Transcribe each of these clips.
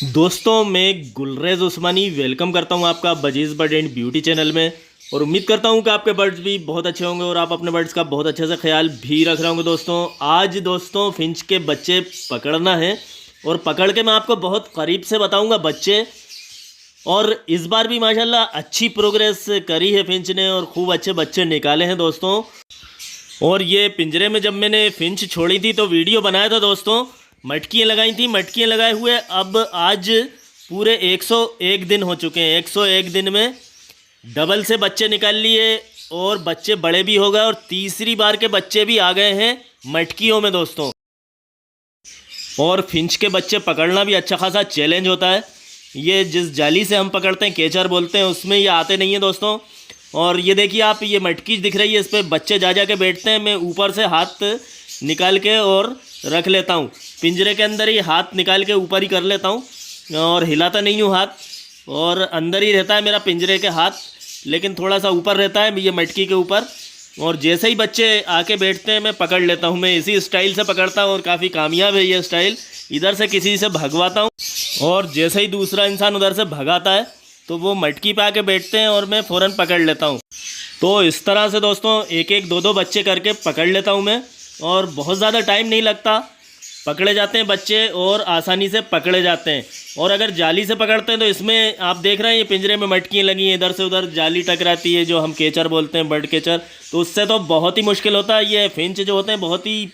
दोस्तों मैं गुलरेज उस्मानी वेलकम करता हूं आपका budgies bird and beauty channel में। और उम्मीद करता हूं कि आपके बर्ड्स भी बहुत अच्छे होंगे और आप अपने बर्ड्स का बहुत अच्छे से ख्याल भी रख रहे होंगे। आज दोस्तों फिंच के बच्चे पकड़ना है और पकड़ के मैं आपको बहुत करीब से बताऊंगा बच्चे। और इस बार भी माशाल्लाह अच्छी प्रोग्रेस करी है फिंच ने और खूब अच्छे बच्चे निकाले हैं दोस्तों। और ये पिंजरे में जब मैंने फिंच छोड़ी थी तो वीडियो बनाया था दोस्तों, मटकियाँ लगाई थी। मटकियाँ लगाए हुए अब आज पूरे 101 दिन हो चुके हैं। 101 दिन में डबल से बच्चे निकाल लिए और बच्चे बड़े भी हो गए और तीसरी बार के बच्चे भी आ गए हैं मटकियों में दोस्तों। और फिंच के बच्चे पकड़ना भी अच्छा खासा चैलेंज होता है। ये जिस जाली से हम पकड़ते हैं, केचर बोलते हैं, उसमें ये आते नहीं हैं दोस्तों। और ये देखिए आप, ये मटकी दिख रही है, इस पर बच्चे जा के बैठते हैं। मैं ऊपर से हाथ निकाल के और रख लेता हूँ, पिंजरे के अंदर ही हाथ निकाल के ऊपर ही कर लेता हूँ और हिलाता नहीं हूँ हाथ, और अंदर ही रहता है मेरा पिंजरे के हाथ, लेकिन थोड़ा सा ऊपर रहता है ये मटकी के ऊपर। और जैसे ही बच्चे आके बैठते हैं मैं पकड़ लेता हूँ। मैं इसी स्टाइल से पकड़ता हूँ और काफ़ी कामयाब है ये स्टाइल। इधर से किसी से भगवाता हूँ और जैसे ही दूसरा इंसान उधर से भगाता है तो वो मटकी पे आके बैठते हैं और मैं फ़ौरन पकड़ लेता हूँ। तो इस तरह से दोस्तों एक एक दो दो बच्चे करके पकड़ लेता हूँ मैं, और बहुत ज़्यादा टाइम नहीं लगता, पकड़े जाते हैं बच्चे और आसानी से पकड़े जाते हैं। और अगर जाली से पकड़ते हैं तो इसमें आप देख रहे हैं ये पिंजरे में मटकियाँ लगी हैं, इधर से उधर जाली टकराती है जो हम केचर बोलते हैं, बर्ड केचर, तो उससे तो बहुत ही मुश्किल होता है। ये फिंच जो होते हैं बहुत ही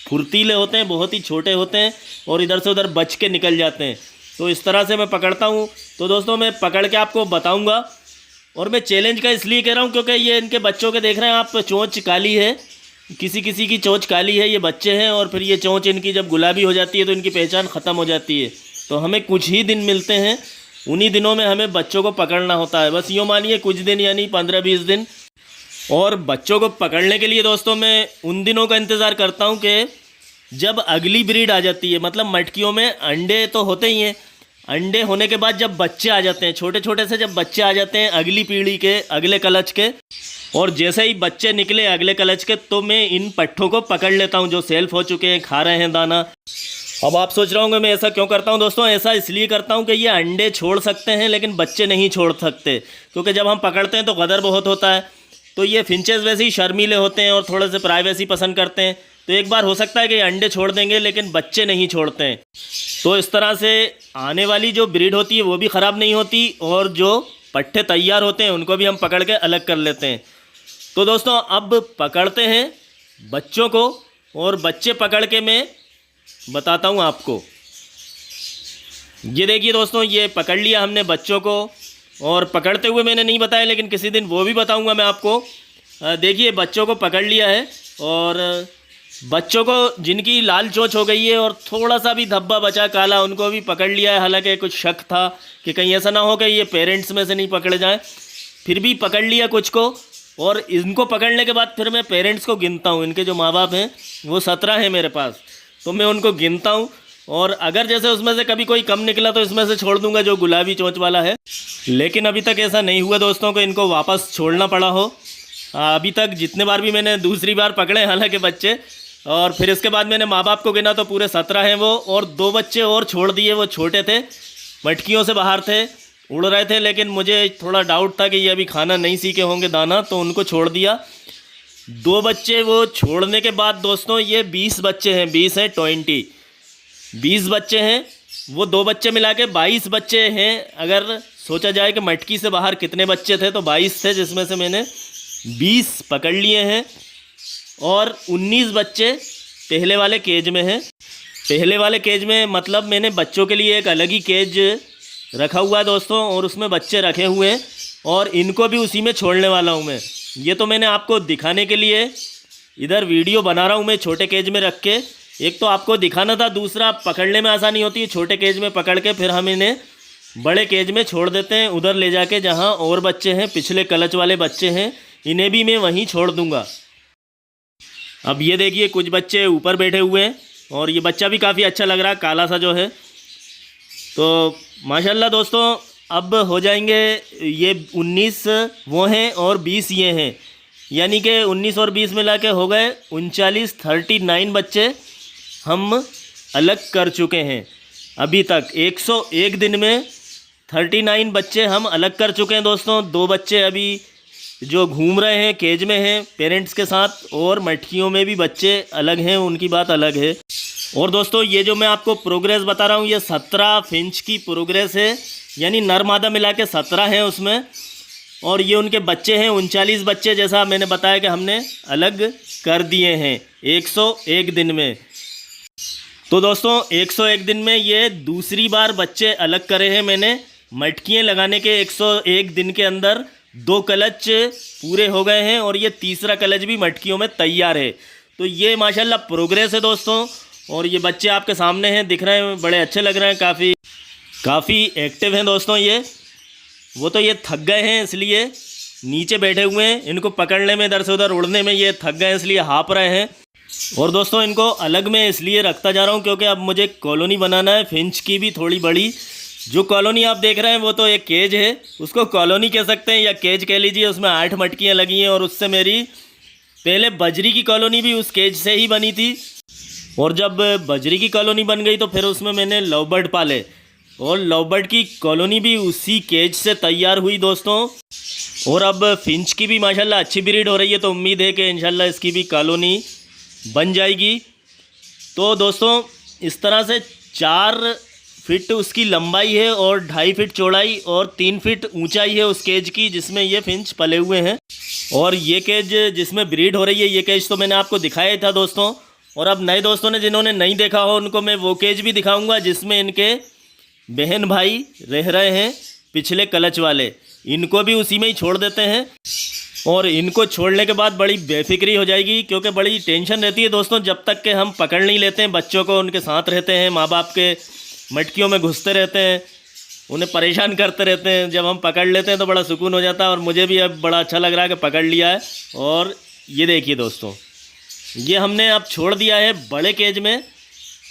फुर्तीले होते हैं, बहुत ही छोटे होते हैं और इधर से उधर बच के निकल जाते हैं। तो इस तरह से मैं पकड़ता हूँ। तो दोस्तों मैं पकड़ के आपको बताऊँगा। और मैं चैलेंज का इसलिए कह रहा हूँ क्योंकि ये इनके बच्चों के देख रहे हैं आप, चोंच काली है, किसी किसी की चोंच काली है, ये बच्चे हैं। और फिर ये चोंच इनकी जब गुलाबी हो जाती है तो इनकी पहचान ख़त्म हो जाती है। तो हमें कुछ ही दिन मिलते हैं, उन्हीं दिनों में हमें बच्चों को पकड़ना होता है। बस यूँ मानिए कुछ दिन, यानी 15-20 दिन। और बच्चों को पकड़ने के लिए दोस्तों मैं उन दिनों का इंतज़ार करता हूँ कि जब अगली ब्रीड आ जाती है। मतलब मटकियों में अंडे तो होते ही हैं, अंडे होने के बाद जब बच्चे आ जाते हैं, छोटे छोटे से जब बच्चे आ जाते हैं अगली पीढ़ी के, अगले कलच के, और जैसे ही बच्चे निकले अगले कलच के तो मैं इन पट्ठों को पकड़ लेता हूं जो सेल्फ हो चुके हैं, खा रहे हैं दाना। अब आप सोच रहे होंगे मैं ऐसा क्यों करता हूं दोस्तों। ऐसा इसलिए करता हूं कि ये अंडे छोड़ सकते हैं लेकिन बच्चे नहीं छोड़ सकते, क्योंकि जब हम पकड़ते हैं तो गदर बहुत होता है। तो ये फिंचेस वैसे ही शर्मीले होते हैं और थोड़े से प्राइवेसी पसंद करते हैं। तो एक बार हो सकता है कि अंडे छोड़ देंगे लेकिन बच्चे नहीं छोड़ते हैं। तो इस तरह से आने वाली जो ब्रीड होती है वो भी ख़राब नहीं होती, और जो पट्ठे तैयार होते हैं उनको भी हम पकड़ के अलग कर लेते हैं। तो दोस्तों अब पकड़ते हैं बच्चों को, और बच्चे पकड़ के मैं बताता हूँ आपको। ये देखिए दोस्तों, ये पकड़ लिया हमने बच्चों को, और पकड़ते हुए मैंने नहीं बताया लेकिन किसी दिन वो भी बताऊँगा मैं आपको। देखिए बच्चों को पकड़ लिया है, और बच्चों को जिनकी लाल चोंच हो गई है और थोड़ा सा भी धब्बा बचा काला, उनको भी पकड़ लिया है। हालांकि कुछ शक था कि कहीं ऐसा ना हो कि ये पेरेंट्स में से नहीं पकड़े जाएं, फिर भी पकड़ लिया कुछ को। और इनको पकड़ने के बाद फिर मैं पेरेंट्स को गिनता हूँ। इनके जो माँ बाप हैं वो 17 हैं मेरे पास, तो मैं उनको गिनता हूँ। और अगर जैसे उसमें से कभी कोई कम निकला तो इसमें से छोड़ दूंगा जो गुलाबी चोंच वाला है। लेकिन अभी तक ऐसा नहीं हुआ दोस्तों को इनको वापस छोड़ना पड़ा हो। अभी तक जितने बार भी मैंने दूसरी बार पकड़े हालांकि बच्चे, और फिर इसके बाद मैंने माँ बाप को गिना तो पूरे 17 हैं वो। और 2 बच्चे और छोड़ दिए, वो छोटे थे, मटकियों से बाहर थे, उड़ रहे थे, लेकिन मुझे थोड़ा डाउट था कि ये अभी खाना नहीं सीखे होंगे दाना, तो उनको छोड़ दिया। 2 बच्चे वो छोड़ने के बाद दोस्तों ये 20 बच्चे हैं, 20 हैं 20 बच्चे हैं। वो 2 बच्चे मिला के 22 बच्चे हैं। अगर सोचा जाए कि मटकी से बाहर कितने बच्चे थे तो 22 थे, जिसमें से मैंने 20 पकड़ लिए हैं और 19 बच्चे पहले वाले केज में हैं। पहले वाले केज में मतलब मैंने बच्चों के लिए एक अलग ही केज रखा हुआ है दोस्तों, और उसमें बच्चे रखे हुए हैं और इनको भी उसी में छोड़ने वाला हूँ मैं। ये तो मैंने आपको दिखाने के लिए इधर वीडियो बना रहा हूँ मैं छोटे केज में रख के। एक तो आपको दिखाना था, दूसरा पकड़ने में आसानी होती है। छोटे केज में पकड़ के फिर हम इन्हें बड़े केज में छोड़ देते हैं, उधर ले जाके जहाँ और बच्चे हैं, पिछले कलच वाले बच्चे हैं, इन्हें भी मैं वहीं छोड़ दूँगा। अब ये देखिए कुछ बच्चे ऊपर बैठे हुए हैं और ये बच्चा भी काफ़ी अच्छा लग रहा है, काला सा जो है। तो माशाल्लाह दोस्तों अब हो जाएंगे ये 19 वो हैं और 20 ये हैं, यानी कि 19 और 20 मिला के हो गए 39 बच्चे हम अलग कर चुके हैं। अभी तक 101 दिन में 39 बच्चे हम अलग कर चुके हैं दोस्तों। 2 बच्चे अभी जो घूम रहे हैं केज में हैं पेरेंट्स के साथ, और मटकियों में भी बच्चे अलग हैं, उनकी बात अलग है। और दोस्तों ये जो मैं आपको प्रोग्रेस बता रहा हूँ ये 17 फिंच की प्रोग्रेस है, यानी नर मादा मिला के 17 हैं उसमें। और ये उनके बच्चे हैं 39 बच्चे, जैसा मैंने बताया कि हमने अलग कर दिए हैं 101 दिन में। तो दोस्तों 101 दिन में ये दूसरी बार बच्चे अलग करे हैं मैंने। मटकियाँ लगाने के 101 दिन के अंदर 2 कलच पूरे हो गए हैं और ये तीसरा कलच भी मटकियों में तैयार है। तो ये माशाल्लाह प्रोग्रेस है दोस्तों। और ये बच्चे आपके सामने हैं, दिख रहे हैं, बड़े अच्छे लग रहे हैं, काफ़ी एक्टिव हैं दोस्तों ये। वो तो ये थक गए हैं इसलिए नीचे बैठे हुए हैं, इनको पकड़ने में इधर से उधर उड़ने में ये थक गए हैं इसलिए हाँप रहे हैं। और दोस्तों इनको अलग में इसलिए रखता जा रहा हूँ क्योंकि अब मुझे कॉलोनी बनाना है फिंच की भी थोड़ी बड़ी। जो कॉलोनी आप देख रहे हैं वो तो एक केज है, उसको कॉलोनी कह सकते हैं या केज कह लीजिए। उसमें 8 मटकियाँ लगी हैं और उससे मेरी पहले बजरी की कॉलोनी भी उस केज से ही बनी थी। और जब बजरी की कॉलोनी बन गई तो फिर उसमें मैंने लव बर्ड पाले और लव बर्ड की कॉलोनी भी उसी केज से तैयार हुई दोस्तों। और अब फिंच की भी माशाल्लाह अच्छी ब्रीड हो रही है, तो उम्मीद है कि इंशाल्लाह इसकी भी कॉलोनी बन जाएगी। तो दोस्तों इस तरह से 4 फीट उसकी लंबाई है और 2.5 फीट चौड़ाई और 3 फीट ऊंचाई है उस केज की जिसमें ये फिंच पले हुए हैं। और ये केज जिसमें ब्रीड हो रही है ये केज तो मैंने आपको दिखाया ही था दोस्तों। और अब नए दोस्तों ने जिन्होंने नहीं देखा हो उनको मैं वो केज भी दिखाऊंगा जिसमें इनके बहन भाई रह रहे हैं पिछले कलच वाले। इनको भी उसी में ही छोड़ देते हैं और इनको छोड़ने के बाद बड़ी बेफिक्री हो जाएगी क्योंकि बड़ी टेंशन रहती है दोस्तों जब तक कि हम पकड़ नहीं लेते हैं बच्चों को, उनके साथ रहते हैं, माँ बाप के मटकियों में घुसते रहते हैं, उन्हें परेशान करते रहते हैं। जब हम पकड़ लेते हैं तो बड़ा सुकून हो जाता है और मुझे भी अब बड़ा अच्छा लग रहा है कि पकड़ लिया है। और ये देखिए दोस्तों ये हमने अब छोड़ दिया है बड़े केज में,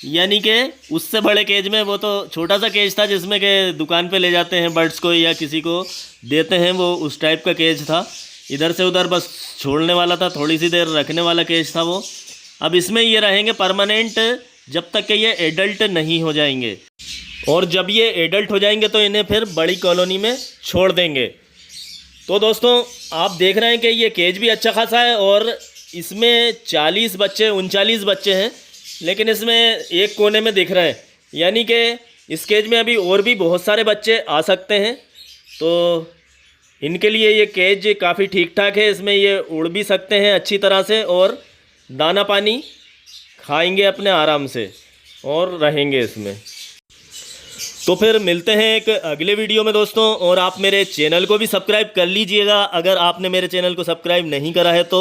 यानी कि उससे बड़े केज में। वो तो छोटा सा केज था जिसमें कि दुकान पे ले जाते हैं बर्ड्स को या किसी को देते हैं, वो उस टाइप का केज था। इधर से उधर बस छोड़ने वाला था, थोड़ी सी देर रखने वाला केज था वो। अब इसमें ये रहेंगे परमानेंट जब तक कि ये एडल्ट नहीं हो जाएंगे। और जब ये एडल्ट हो जाएंगे तो इन्हें फिर बड़ी कॉलोनी में छोड़ देंगे। तो दोस्तों आप देख रहे हैं कि ये केज भी अच्छा खासा है और इसमें 39 बच्चे हैं, लेकिन इसमें एक कोने में दिख रहे हैं, यानी कि इस केज में अभी और भी बहुत सारे बच्चे आ सकते हैं। तो इनके लिए ये केज काफ़ी ठीक ठाक है, इसमें ये उड़ भी सकते हैं अच्छी तरह से और दाना पानी खाएंगे अपने आराम से और रहेंगे इसमें। तो फिर मिलते हैं एक अगले वीडियो में दोस्तों। और आप मेरे चैनल को भी सब्सक्राइब कर लीजिएगा अगर आपने मेरे चैनल को सब्सक्राइब नहीं करा है तो।